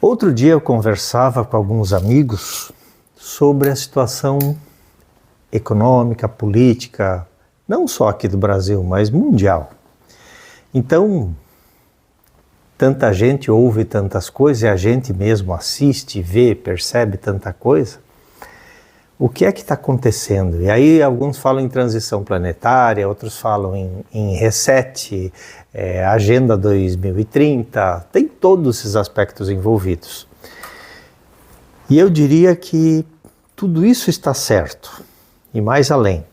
Outro dia eu conversava com alguns amigos sobre a situação econômica, política, não só aqui do Brasil, mas mundial. Então, tanta gente ouve tantas coisas e a gente mesmo assiste, vê, percebe tanta coisa. O que é que está acontecendo? E aí alguns falam em transição planetária, outros falam em reset, Agenda 2030, tem todos esses aspectos envolvidos. E eu diria que tudo isso está certo, e mais além.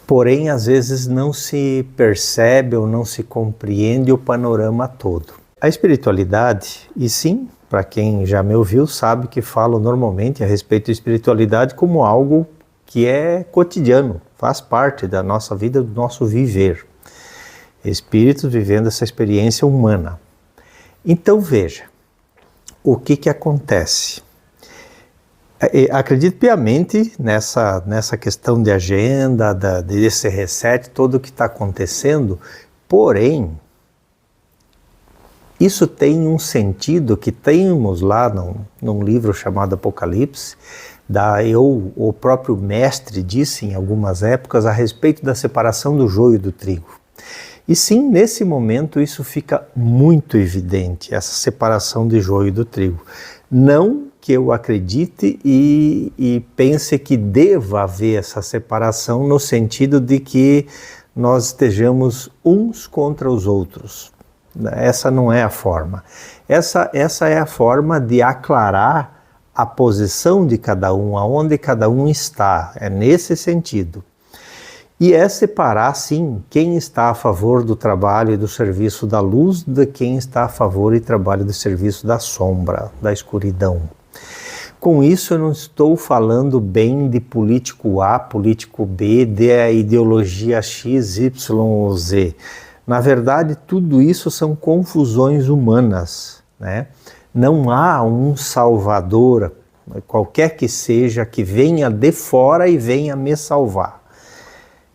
Porém, às vezes não se percebe ou não se compreende o panorama todo. A espiritualidade, e sim, para quem já me ouviu, sabe que falo normalmente a respeito de espiritualidade como algo que é cotidiano, faz parte da nossa vida, do nosso viver. Espíritos vivendo essa experiência humana. Então veja, o que acontece? Acredito piamente nessa questão de agenda, desse reset, todo o que está acontecendo, porém, isso tem um sentido que temos lá num livro chamado Apocalipse, o próprio mestre disse em algumas épocas a respeito da separação do joio e do trigo. E sim, nesse momento isso fica muito evidente, essa separação de joio e do trigo. Não que eu acredite e pense que deva haver essa separação no sentido de que nós estejamos uns contra os outros. Essa não é a forma. Essa é a forma de aclarar a posição de cada um, aonde cada um está. É nesse sentido. E é separar, sim, quem está a favor do trabalho e do serviço da luz de quem está a favor e trabalho do serviço da sombra, da escuridão. Com isso eu não estou falando bem de político A, político B, de a ideologia X, Y ou Z. Na verdade, tudo isso são confusões humanas, né? Não há um salvador, qualquer que seja, que venha de fora e venha me salvar.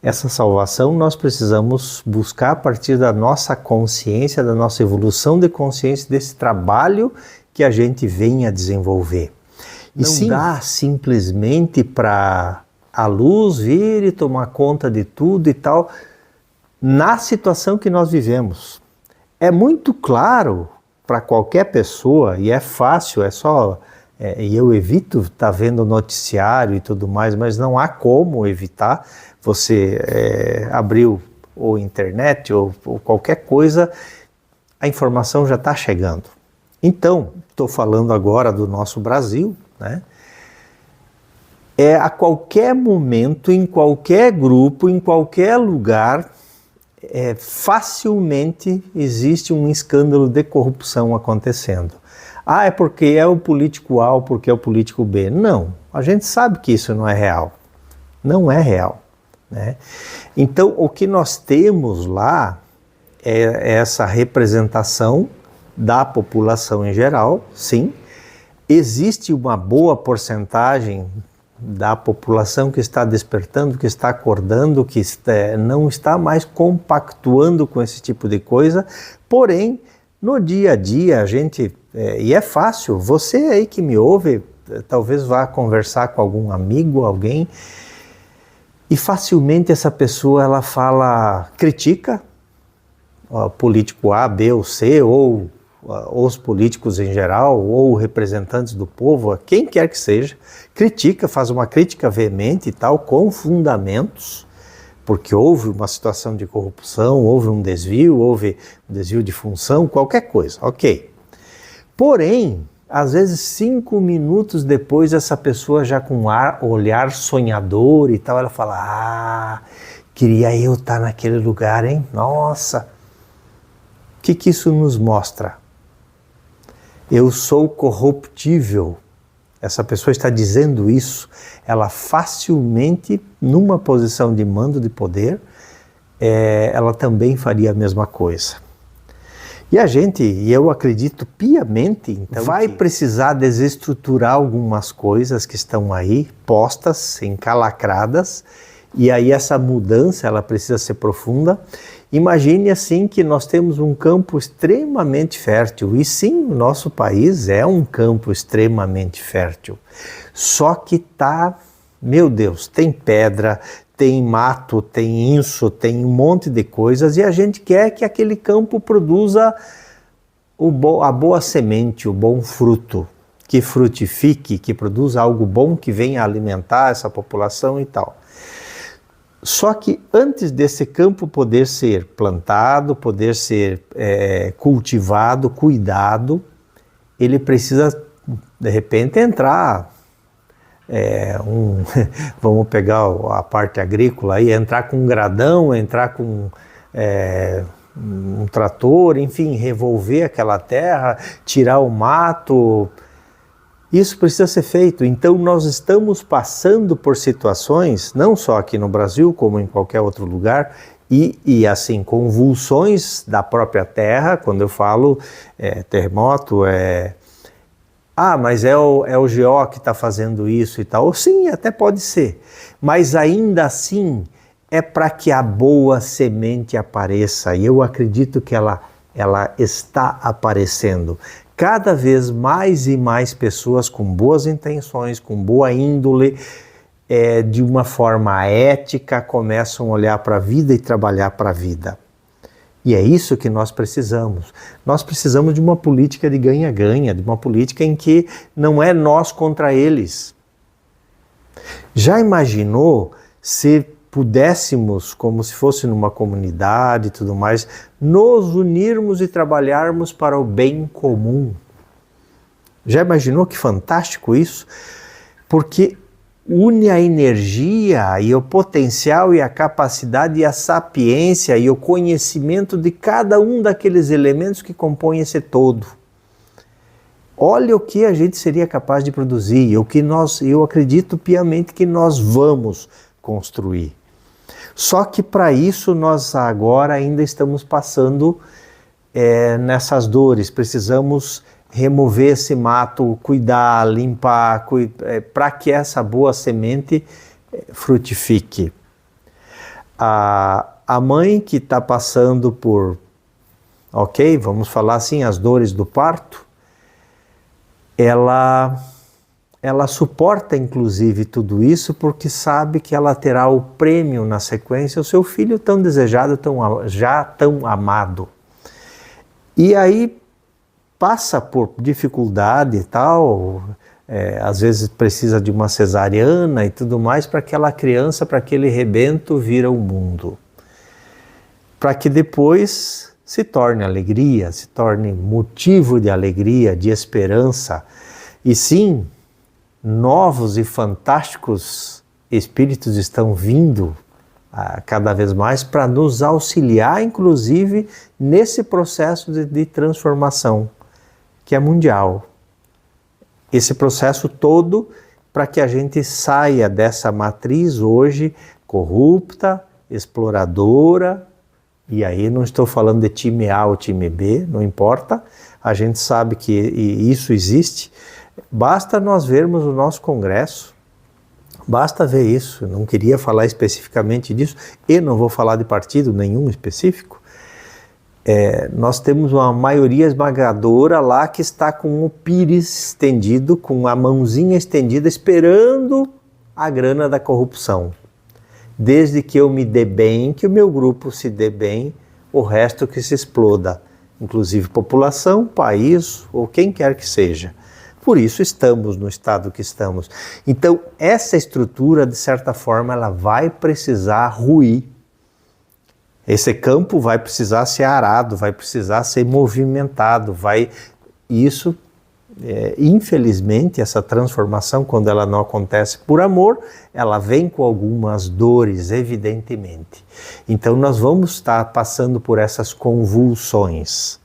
Essa salvação nós precisamos buscar a partir da nossa consciência, da nossa evolução de consciência, desse trabalho que a gente vem a desenvolver. E não dá simplesmente para a luz vir e tomar conta de tudo e tal. Na situação que nós vivemos, é muito claro para qualquer pessoa, e é fácil, e eu evito estar vendo noticiário e tudo mais, mas não há como evitar. Você abriu ou internet ou qualquer coisa, a informação já está chegando. Então, estou falando agora do nosso Brasil, né? A qualquer momento, em qualquer grupo, em qualquer lugar, facilmente existe um escândalo de corrupção acontecendo. É porque é o político A ou porque é o político B. Não, a gente sabe que isso não é real. Não é real, né? Então, o que nós temos lá é essa representação da população em geral, sim. Existe uma boa porcentagem da população que está despertando, que está acordando, que não está mais compactuando com esse tipo de coisa, porém, no dia a dia a gente, e é fácil, você aí que me ouve, talvez vá conversar com algum amigo, alguém, e facilmente essa pessoa ela critica o político A, B ou C, ou os políticos em geral, ou representantes do povo, quem quer que seja, critica, faz uma crítica veemente e tal, com fundamentos, porque houve uma situação de corrupção, houve um desvio de função, qualquer coisa, ok. Porém, às vezes 5 minutos depois, essa pessoa já com olhar sonhador e tal, ela fala, queria eu estar naquele lugar, hein? Nossa! O que isso nos mostra? Eu sou corruptível. Essa pessoa está dizendo isso. Ela facilmente, numa posição de mando de poder, ela também faria a mesma coisa. E eu acredito piamente, então, vai precisar desestruturar algumas coisas que estão aí, postas, encalacradas, e aí essa mudança ela precisa ser profunda. Imagine assim que nós temos um campo extremamente fértil, e sim, o nosso país é um campo extremamente fértil. Só que tá, meu Deus, tem pedra, tem mato, tem inso, tem um monte de coisas, e a gente quer que aquele campo produza a boa semente, o bom fruto, que frutifique, que produza algo bom, que venha alimentar essa população e tal. Só que antes desse campo poder ser plantado, poder ser cultivado, cuidado, ele precisa, de repente, entrar, vamos pegar a parte agrícola aí, entrar com um gradão, entrar com um trator, enfim, revolver aquela terra, tirar o mato. Isso precisa ser feito. Então nós estamos passando por situações, não só aqui no Brasil, como em qualquer outro lugar, e assim, convulsões da própria terra. Quando eu falo terremoto, mas é o GO que está fazendo isso e tal. Sim, até pode ser, mas ainda assim é para que a boa semente apareça, e eu acredito que ela está aparecendo. Cada vez mais e mais pessoas com boas intenções, com boa índole, de uma forma ética, começam a olhar para a vida e trabalhar para a vida. E é isso que nós precisamos. Nós precisamos de uma política de ganha-ganha, de uma política em que não é nós contra eles. Já imaginou se pudéssemos, como se fosse numa comunidade e tudo mais, nos unirmos e trabalharmos para o bem comum? Já imaginou que fantástico isso? Porque une a energia e o potencial e a capacidade e a sapiência e o conhecimento de cada um daqueles elementos que compõem esse todo. Olha o que a gente seria capaz de produzir, o que eu acredito piamente que nós vamos construir. Só que para isso nós agora ainda estamos passando nessas dores, precisamos remover esse mato, cuidar, limpar, para que essa boa semente frutifique. A mãe que está passando por, vamos falar assim, as dores do parto, ela suporta inclusive tudo isso porque sabe que ela terá o prêmio na sequência, o seu filho tão desejado, já tão amado. E aí passa por dificuldade e tal, às vezes precisa de uma cesariana e tudo mais para aquela criança, para aquele rebento vir ao mundo. Para que depois se torne alegria, se torne motivo de alegria, de esperança. E sim, novos e fantásticos espíritos estão vindo cada vez mais para nos auxiliar, inclusive, nesse processo de transformação, que é mundial. Esse processo todo para que a gente saia dessa matriz hoje corrupta, exploradora, e aí não estou falando de time A ou time B, não importa, a gente sabe que isso existe. Basta nós vermos o nosso Congresso, basta ver isso. Não queria falar especificamente disso e não vou falar de partido nenhum específico. Nós temos uma maioria esmagadora lá que está com o pires estendido, com a mãozinha estendida, esperando a grana da corrupção. Desde que eu me dê bem, que o meu grupo se dê bem, o resto que se exploda, inclusive população, país ou quem quer que seja. Por isso estamos no estado que estamos. Então, essa estrutura, de certa forma, ela vai precisar ruir. Esse campo vai precisar ser arado, vai precisar ser movimentado. Infelizmente, essa transformação, quando ela não acontece por amor, ela vem com algumas dores, evidentemente. Então, nós vamos estar passando por essas convulsões.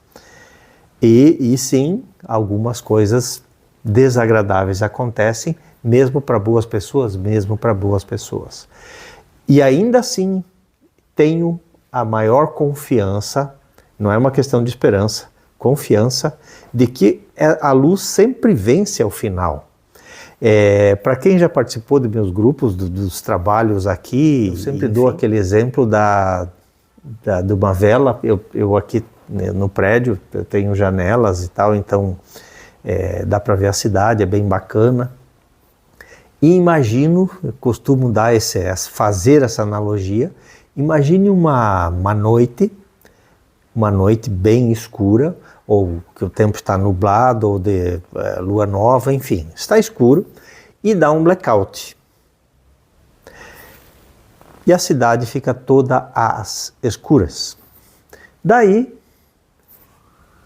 E sim, algumas coisas desagradáveis acontecem, mesmo para boas pessoas, E ainda assim, tenho a maior confiança, não é uma questão de esperança, confiança, de que a luz sempre vence ao final. Para quem já participou de meus grupos, dos trabalhos aqui, eu sempre dou aquele exemplo de uma vela. Eu aqui, né, no prédio, eu tenho janelas e tal, então dá para ver a cidade, é bem bacana. E imagino, eu costumo fazer essa analogia, imagine uma noite bem escura, ou que o tempo está nublado, ou de lua nova, enfim, está escuro, e dá um blackout. E a cidade fica toda às escuras. Daí,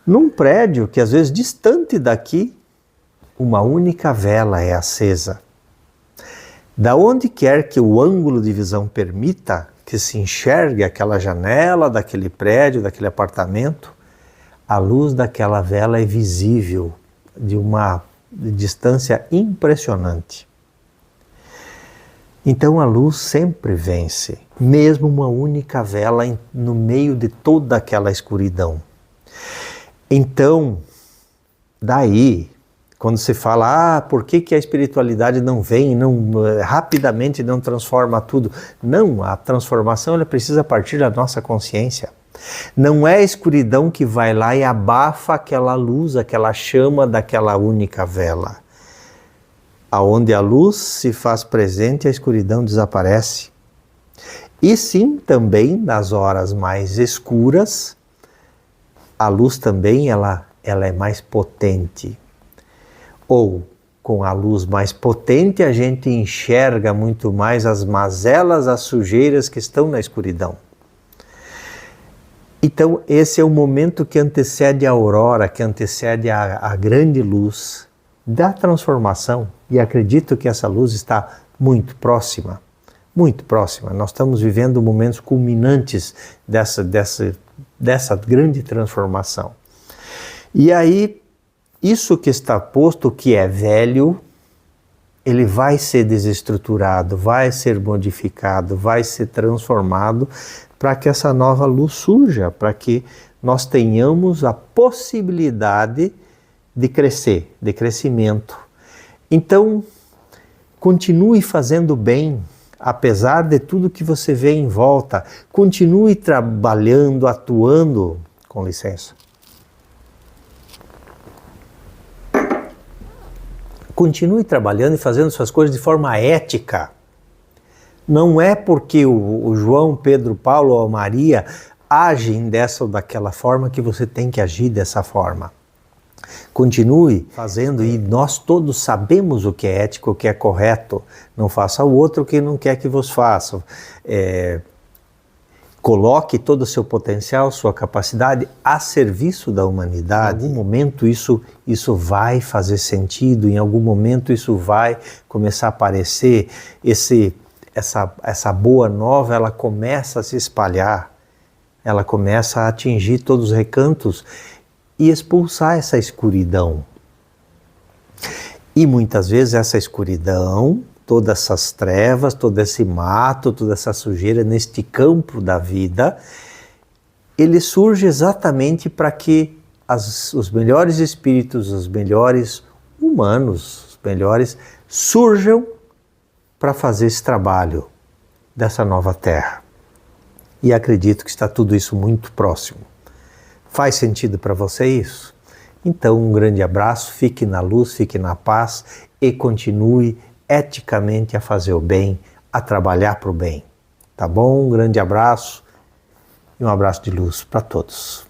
num prédio que às vezes distante daqui, uma única vela é acesa. Da onde quer que o ângulo de visão permita que se enxergue aquela janela daquele prédio, daquele apartamento, a luz daquela vela é visível de uma distância impressionante. Então a luz sempre vence, mesmo uma única vela no meio de toda aquela escuridão. Então, daí, quando se fala, por que a espiritualidade não vem, rapidamente não transforma tudo? Não, a transformação ela precisa partir da nossa consciência. Não é a escuridão que vai lá e abafa aquela luz, aquela chama daquela única vela. Aonde a luz se faz presente, a escuridão desaparece. E sim, também nas horas mais escuras, a luz também ela é mais potente. Ou, com a luz mais potente, a gente enxerga muito mais as mazelas, as sujeiras que estão na escuridão. Então, esse é o momento que antecede a aurora, que antecede a grande luz da transformação. E acredito que essa luz está muito próxima, muito próxima. Nós estamos vivendo momentos culminantes dessa grande transformação. E aí, isso que está posto, que é velho, ele vai ser desestruturado, vai ser modificado, vai ser transformado para que essa nova luz surja, para que nós tenhamos a possibilidade de crescer, de crescimento. Então, continue fazendo bem, apesar de tudo que você vê em volta. Continue trabalhando, atuando, com licença. Continue trabalhando e fazendo suas coisas de forma ética. Não é porque o João, Pedro, Paulo ou Maria agem dessa ou daquela forma que você tem que agir dessa forma. Continue fazendo, e nós todos sabemos o que é ético, o que é correto. Não faça ao outro o que não quer que vos faça. Coloque todo o seu potencial, sua capacidade a serviço da humanidade. Em algum momento isso vai fazer sentido, em algum momento isso vai começar a aparecer, essa boa nova, ela começa a se espalhar, ela começa a atingir todos os recantos e expulsar essa escuridão. E muitas vezes essa escuridão, todas essas trevas, todo esse mato, toda essa sujeira neste campo da vida, ele surge exatamente para que os melhores espíritos, os melhores humanos, os melhores, surjam para fazer esse trabalho dessa nova terra. E acredito que está tudo isso muito próximo. Faz sentido para você isso? Então, um grande abraço, fique na luz, fique na paz e continue eticamente a fazer o bem, a trabalhar para o bem. Tá bom? Um grande abraço e um abraço de luz para todos.